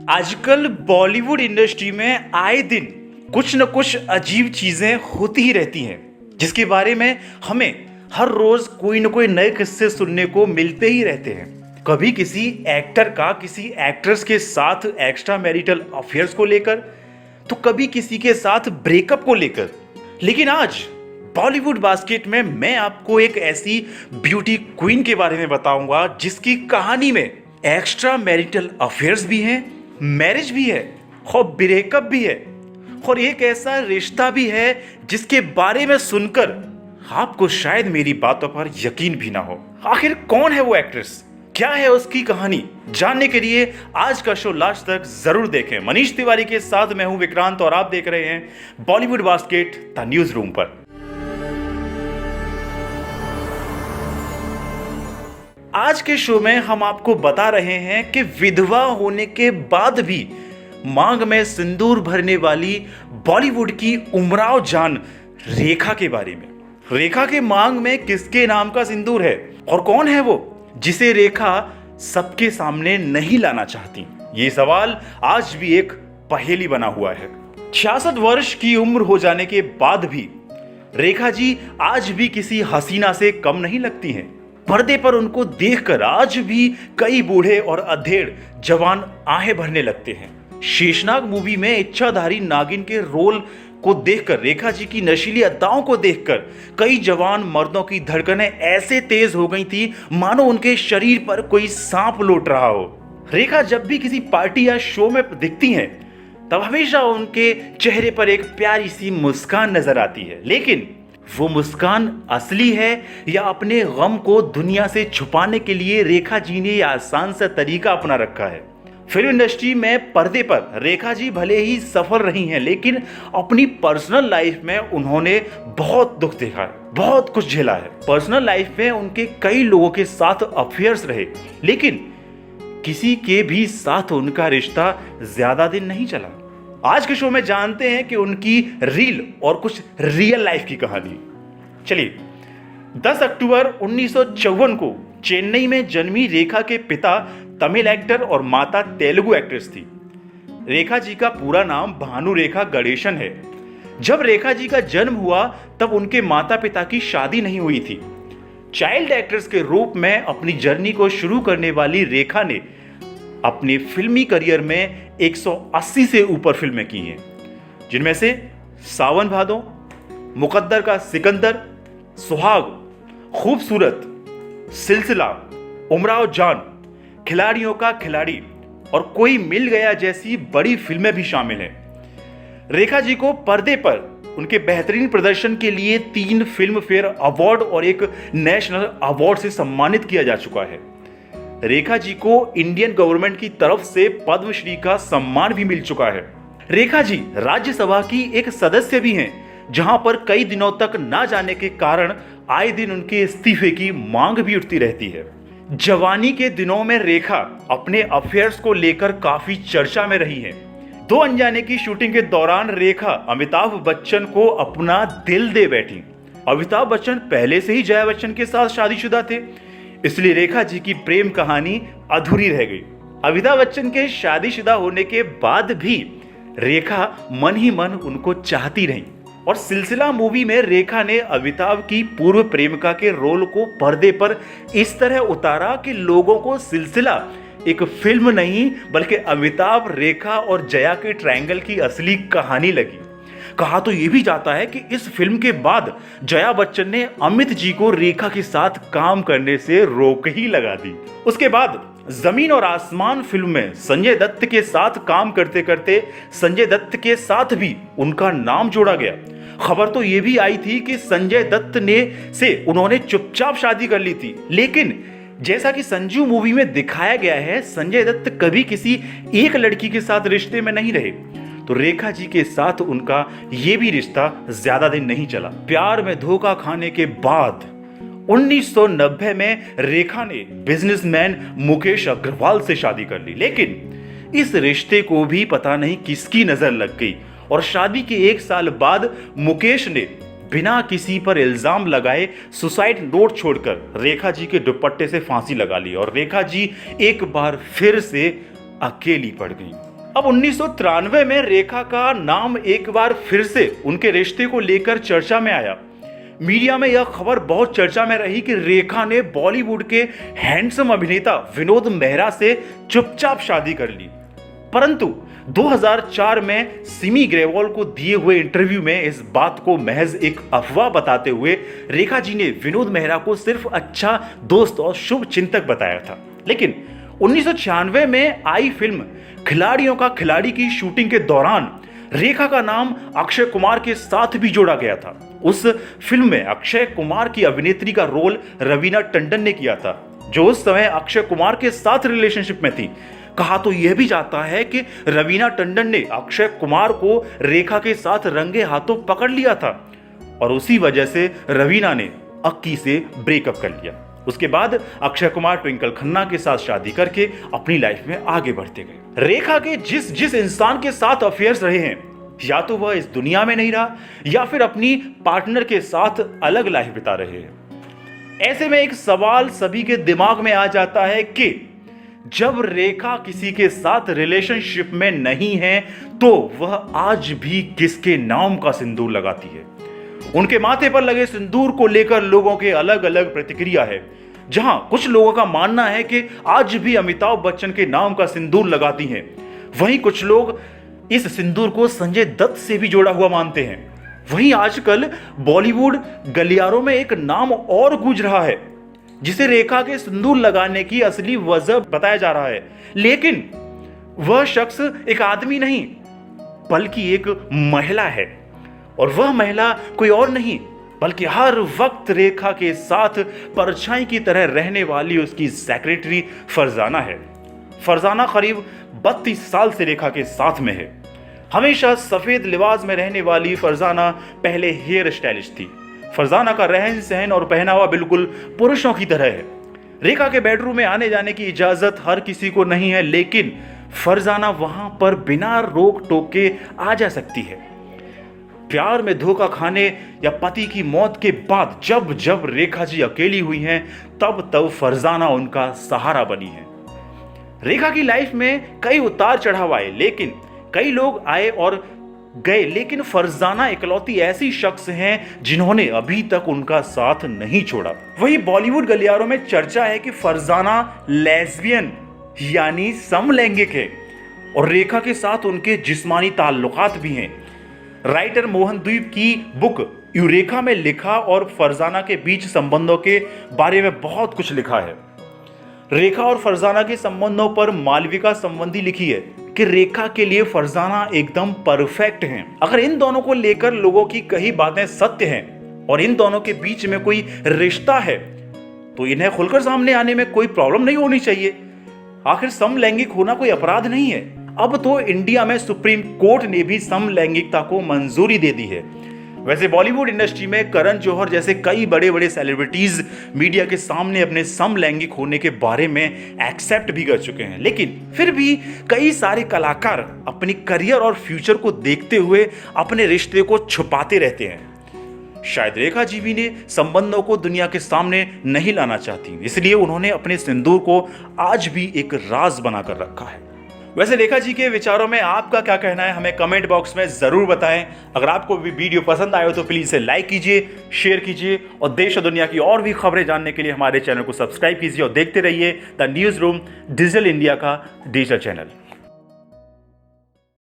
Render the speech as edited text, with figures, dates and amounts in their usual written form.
आजकल बॉलीवुड इंडस्ट्री में आए दिन कुछ न कुछ अजीब चीजें होती ही रहती हैं, जिसके बारे में हमें हर रोज कोई न कोई नए किस्से सुनने को मिलते ही रहते हैं। कभी किसी एक्टर का किसी एक्ट्रेस के साथ एक्स्ट्रा मैरिटल अफेयर्स को लेकर, तो कभी किसी के साथ ब्रेकअप को लेकर। लेकिन आज बॉलीवुड बास्केट में मैं आपको एक ऐसी ब्यूटी क्वीन के बारे में बताऊंगा जिसकी कहानी में एक्स्ट्रा मैरिटल अफेयर्स भी हैं, मैरिज भी है और ब्रेकअप भी है, और एक ऐसा रिश्ता भी है जिसके बारे में सुनकर आपको शायद मेरी बातों पर यकीन भी ना हो। आखिर कौन है वो एक्ट्रेस, क्या है उसकी कहानी, जानने के लिए आज का शो लास्ट तक जरूर देखें। मनीष तिवारी के साथ मैं हूं विक्रांत और आप देख रहे हैं Bollywood basket the news room पर। आज के शो में हम आपको बता रहे हैं कि विधवा होने के बाद भी मांग में सिंदूर भरने वाली बॉलीवुड की उमराव जान रेखा के बारे में। रेखा के मांग में किसके नाम का सिंदूर है और कौन है वो जिसे रेखा सबके सामने नहीं लाना चाहती? ये सवाल आज भी एक पहेली बना हुआ है। 66 वर्ष की उम्र हो जाने के बाद भी रेखा जी आज भी किसी हसीना से कम नहीं लगती हैं। पर्दे पर उनको देखकर आज भी कई बूढ़े और अधेड़ जवान आहें भरने लगते हैं। शेषनाग मूवी में इच्छाधारी नागिन के रोल को देखकर, रेखा जी की नशीली अदाओं को देखकर कई जवान मर्दों की धड़कनें ऐसे तेज हो गई थी मानो उनके शरीर पर कोई सांप लौट रहा हो। रेखा जब भी किसी पार्टी या शो में दिखती हैं तब हमेशा उनके चेहरे पर एक प्यारी सी मुस्कान नजर आती है, लेकिन वो मुस्कान असली है या अपने गम को दुनिया से छुपाने के लिए रेखा जी ने यह आसान सा तरीका अपना रखा है। फिल्म इंडस्ट्री में पर्दे पर रेखा जी भले ही सफल रही हैं, लेकिन अपनी पर्सनल लाइफ में उन्होंने बहुत दुख देखा है, बहुत कुछ झेला है। पर्सनल लाइफ में उनके कई लोगों के साथ अफेयर्स रहे, लेकिन किसी के भी साथ उनका रिश्ता ज्यादा दिन नहीं चला। आज के शो में जानते हैं कि उनकी रील और कुछ रियल लाइफ की कहानी। चलिए, 10 अक्टूबर 1954 को चेन्नई में जन्मी रेखा के पिता तमिल एक्टर और माता तेलुगु एक्ट्रेस थी। रेखा जी का पूरा नाम भानु रेखा गणेशन है। जब रेखा जी का जन्म हुआ तब उनके माता पिता की शादी नहीं हुई थी। चाइल्ड एक्ट्रेस के रूप में अपनी जर्नी को शुरू करने वाली रेखा ने अपने फिल्मी करियर में 180 से ऊपर फिल्में की हैं, जिनमें से सावन भादो, मुकद्दर का सिकंदर, सुहाग, खूबसूरत, सिलसिला, उमराव जान, खिलाड़ियों का खिलाड़ी और कोई मिल गया जैसी बड़ी फिल्में भी शामिल हैं। रेखा जी को पर्दे पर उनके बेहतरीन प्रदर्शन के लिए 3 फिल्म फेयर अवार्ड और एक नेशनल अवार्ड से सम्मानित किया जा चुका है। रेखा जी को इंडियन गवर्नमेंट की तरफ से पद्मश्री का सम्मान भी मिल चुका है। रेखा जी राज्यसभा की एक सदस्य भी हैं, जहां पर कई दिनों तक ना जाने के कारण आए दिन उनके इस्तीफे की मांग भी उठती रहती है। जवानी के दिनों में रेखा अपने अफेयर्स को लेकर काफी चर्चा में रही हैं। 2 अनजाने की शूटिंग के दौरान रेखा अमिताभ बच्चन को अपना दिल दे बैठी। अमिताभ बच्चन पहले से ही जया बच्चन के साथ शादीशुदा थे, इसलिए रेखा जी की प्रेम कहानी अधूरी रह गई। अमिताभ बच्चन के शादीशुदा होने के बाद भी रेखा मन ही मन उनको चाहती रही, और सिलसिला मूवी में रेखा ने अमिताभ की पूर्व प्रेमिका के रोल को पर्दे पर इस तरह उतारा कि लोगों को सिलसिला एक फिल्म नहीं बल्कि अमिताभ, रेखा और जया के ट्रायंगल की असली कहानी लगी। कहा तो यह भी जाता है कि इस फिल्म के बाद जया बच्चन ने अमित जी को रेखा के साथ काम करने से रोक ही लगा दी। उसके बाद जमीन और आसमान फिल्म में संजय दत्त के साथ काम करते करते संजय दत्त के साथ भी उनका नाम जोड़ा गया। खबर तो यह भी आई थी कि संजय दत्त से उन्होंने चुपचाप शादी कर ली थी, लेकिन जैसा कि संजू मूवी में दिखाया गया है, संजय दत्त कभी किसी एक लड़की के साथ रिश्ते में नहीं रहे, तो रेखा जी के साथ उनका ये भी रिश्ता ज्यादा दिन नहीं चला। प्यार में धोखा खाने के बाद 1990 में रेखा ने बिजनेसमैन मुकेश अग्रवाल से शादी कर ली, लेकिन इस रिश्ते को भी पता नहीं किसकी नजर लग गई और शादी के 1 साल बाद मुकेश ने बिना किसी पर इल्जाम लगाए सुसाइड नोट छोड़कर रेखा जी के दुपट्टे से फांसी लगा ली और रेखा जी एक बार फिर से अकेली पड़ गई। अब 1993 में रेखा का नाम एक बार फिर से उनके रिश्ते को लेकर चर्चा में आया। मीडिया में यह खबर बहुत चर्चा में रही कि रेखा ने बॉलीवुड के हैंडसम अभिनेता विनोद मेहरा से चुपचाप शादी कर ली। परंतु 2004 में सिमी ग्रेवाल को दिए हुए इंटरव्यू में इस बात को महज एक अफवाह बताते हुए रेखा जी ने विनोद मेहरा को सिर्फ अच्छा दोस्त और शुभ चिंतक बताया था। लेकिन 1996 में आई फिल्म खिलाड़ियों का खिलाड़ी की शूटिंग के दौरान रेखा का नाम अक्षय कुमार के साथ भी जोड़ा गया था। उस फिल्म में अक्षय कुमार की अभिनेत्री का रोल रवीना टंडन ने किया था, जो उस समय अक्षय कुमार के साथ रिलेशनशिप में थी। कहा तो यह भी जाता है कि रवीना टंडन ने अक्षय कुमार को रेखा के साथ रंगे हाथों पकड़ लिया था और उसी वजह से रवीना ने अक्की से ब्रेकअप कर लिया। उसके बाद अक्षय कुमार ट्विंकल खन्ना के साथ शादी करके अपनी लाइफ में आगे बढ़ते गए। रेखा के जिस जिस इंसान के साथ अफेयर्स रहे हैं, या तो वह इस दुनिया में नहीं रहा या फिर अपनी पार्टनर के साथ अलग लाइफ बिता रहे हैं। ऐसे में एक सवाल सभी के दिमाग में आ जाता है कि जब रेखा किसी के साथ रिलेशनशिप में नहीं है तो वह आज भी किसके नाम का सिंदूर लगाती है। उनके माथे पर लगे सिंदूर को लेकर लोगों के अलग अलग प्रतिक्रिया है। जहां कुछ लोगों का मानना है कि आज भी अमिताभ बच्चन के नाम का सिंदूर लगाती हैं, वहीं कुछ लोग इस सिंदूर को संजय दत्त से भी जोड़ा हुआ मानते हैं। वहीं आजकल बॉलीवुड गलियारों में एक नाम और गूंज रहा है जिसे रेखा के सिंदूर लगाने की असली वजह बताया जा रहा है। लेकिन वह शख्स एक आदमी नहीं बल्कि एक महिला है, और वह महिला कोई और नहीं बल्कि हर वक्त रेखा के साथ परछाई की तरह रहने वाली उसकी सेक्रेटरी फरजाना है। फरजाना करीब 32 साल से रेखा के साथ में है। हमेशा सफेद लिबास में रहने वाली फरजाना पहले हेयर स्टाइलिस्ट थी। फरजाना का रहन सहन और पहनावा बिल्कुल पुरुषों की तरह है। रेखा के बेडरूम में आने जाने की इजाजत हर किसी को नहीं है, लेकिन फरजाना वहां पर बिना रोक टोक के आ जा सकती है। प्यार में धोखा खाने या पति की मौत के बाद जब जब रेखा जी अकेली हुई हैं, तब तब फरजाना उनका सहारा बनी है। रेखा की लाइफ में कई उतार चढ़ाव आए, लेकिन कई लोग आए और गए, लेकिन फरजाना इकलौती ऐसी शख्स हैं जिन्होंने अभी तक उनका साथ नहीं छोड़ा। वही बॉलीवुड गलियारों में चर्चा है कि फरजाना लेस्बियन यानी समलैंगिक है और रेखा के साथ उनके जिस्मानी ताल्लुकात भी हैं। राइटर मोहन द्वीप की बुक यूरेका में लिखा और फरजाना के बीच संबंधों के बारे में बहुत कुछ लिखा है। रेखा और फरजाना के संबंधों पर मालविका संबंधी लिखी है कि रेखा के लिए फरजाना एकदम परफेक्ट हैं। अगर इन दोनों को लेकर लोगों की कई बातें सत्य हैं और इन दोनों के बीच में कोई रिश्ता है तो इन्हें खुलकर सामने आने में कोई प्रॉब्लम नहीं होनी चाहिए। आखिर समलैंगिक होना कोई अपराध नहीं है। अब तो इंडिया में सुप्रीम कोर्ट ने भी समलैंगिकता को मंजूरी दे दी है। वैसे बॉलीवुड इंडस्ट्री में करण जौहर जैसे कई बड़े बड़े सेलिब्रिटीज मीडिया के सामने अपने समलैंगिक होने के बारे में एक्सेप्ट भी कर चुके हैं, लेकिन फिर भी कई सारे कलाकार अपनी करियर और फ्यूचर को देखते हुए अपने रिश्ते को छुपाते रहते हैं। शायद रेखा जी भी ने संबंधों को दुनिया के सामने नहीं लाना चाहती, इसलिए उन्होंने अपने सिंदूर को आज भी एक राज बनाकर रखा है। वैसे रेखा जी के विचारों में आपका क्या कहना है, हमें कमेंट बॉक्स में जरूर बताएं। अगर आपको भी वीडियो पसंद आए हो तो प्लीज इसे लाइक कीजिए, शेयर कीजिए और देश और दुनिया की और भी खबरें जानने के लिए हमारे चैनल को सब्सक्राइब कीजिए और देखते रहिए the news room digital India का डिजिटल चैनल।